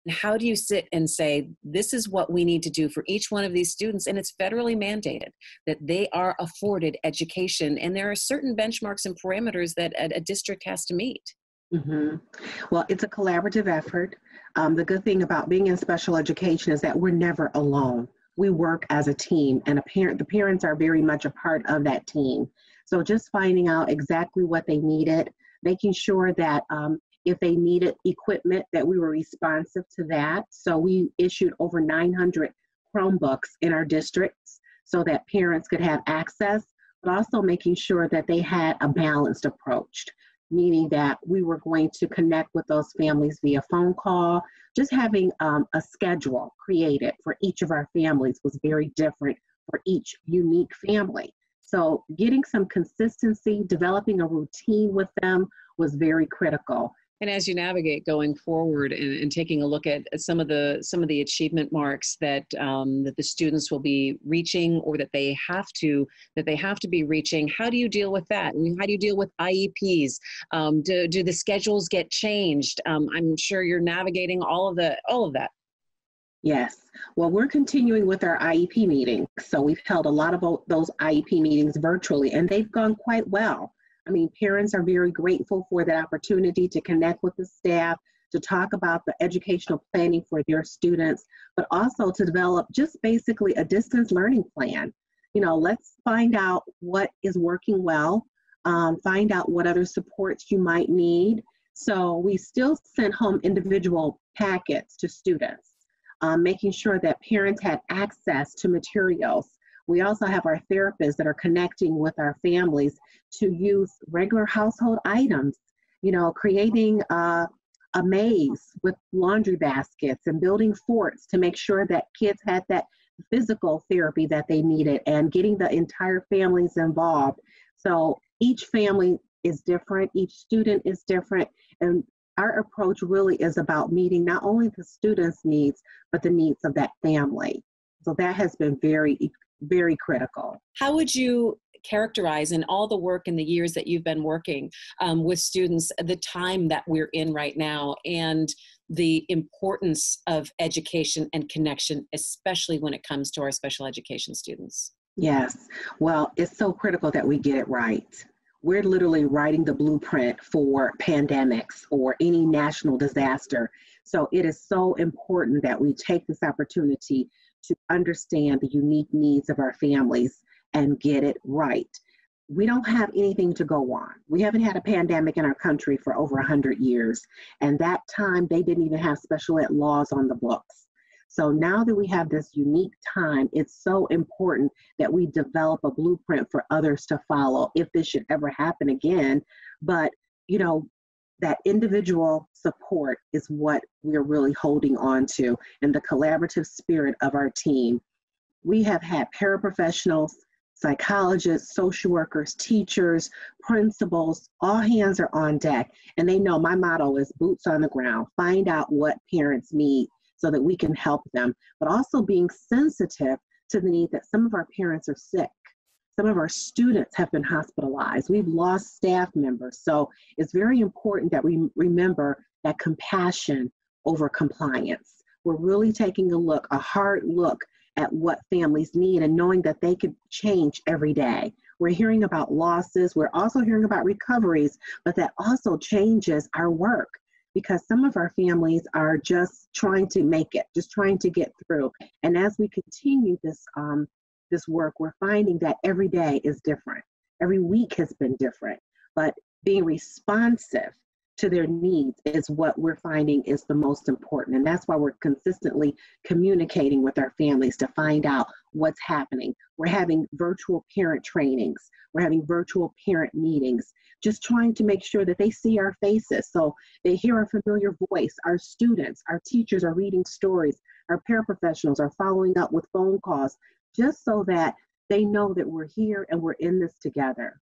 And how do you sit and say, this is what we need to do for each one of these students? And it's federally mandated that they are afforded education. And there are certain benchmarks and parameters that a district has to meet. Mm-hmm. Well, it's a collaborative effort. The good thing about being in special education is that we're never alone. We work as a team, and the parents are very much a part of that team. So just finding out exactly what they needed, making sure that if they needed equipment, that we were responsive to that. So we issued over 900 Chromebooks in our districts so that parents could have access, but also making sure that they had a balanced approach, meaning that we were going to connect with those families via phone call. Just having a schedule created for each of our families was very different for each unique family. So getting some consistency, developing a routine with them was very critical. And as you navigate going forward and taking a look at some of the achievement marks that that the students will be reaching, or that they have to be reaching, how do you deal with that? I mean, how do you deal with IEPs? Do the schedules get changed? I'm sure you're navigating all of that. Yes. Well, we're continuing with our IEP meetings. So we've held a lot of those IEP meetings virtually, and they've gone quite well. I mean, parents are very grateful for that opportunity to connect with the staff, to talk about the educational planning for their students, but also to develop just basically a distance learning plan. You know, let's find out what is working well, find out what other supports you might need. So we still send home individual packets to students, making sure that parents had access to materials. We also have our therapists that are connecting with our families to use regular household items, you know, creating a maze with laundry baskets and building forts to make sure that kids had that physical therapy that they needed, and getting the entire families involved. So each family is different, each student is different, and our approach really is about meeting not only the students' needs, but the needs of that family. So that has been very, very critical. How would you characterize, in all the work in the years that you've been working with students, the time that we're in right now and the importance of education and connection, especially when it comes to our special education students? Yes. Well, it's so critical that we get it right. We're literally writing the blueprint for pandemics or any national disaster. So it is so important that we take this opportunity to understand the unique needs of our families and get it right. We don't have anything to go on. We haven't had a pandemic in our country for over 100 years. And that time, they didn't even have special ed laws on the books. So now that we have this unique time, it's so important that we develop a blueprint for others to follow if this should ever happen again. But, you know, that individual support is what we're really holding on to, and the collaborative spirit of our team. We have had paraprofessionals, psychologists, social workers, teachers, principals, all hands are on deck. And they know my motto is boots on the ground, find out what parents need so that we can help them, but also being sensitive to the need that some of our parents are sick. Some of our students have been hospitalized. We've lost staff members. So it's very important that we remember that compassion over compliance. We're really taking a hard look at what families need, and knowing that they could change every day. We're hearing about losses. We're also hearing about recoveries, but that also changes our work, because some of our families are just trying to make it, just trying to get through. And as we continue this work, we're finding that every day is different. Every week has been different, but being responsive to their needs is what we're finding is the most important. And that's why we're consistently communicating with our families to find out what's happening. We're having virtual parent trainings. We're having virtual parent meetings, just trying to make sure that they see our faces, so they hear our familiar voice. Our students, our teachers are reading stories. Our paraprofessionals are following up with phone calls, just so that they know that we're here and we're in this together.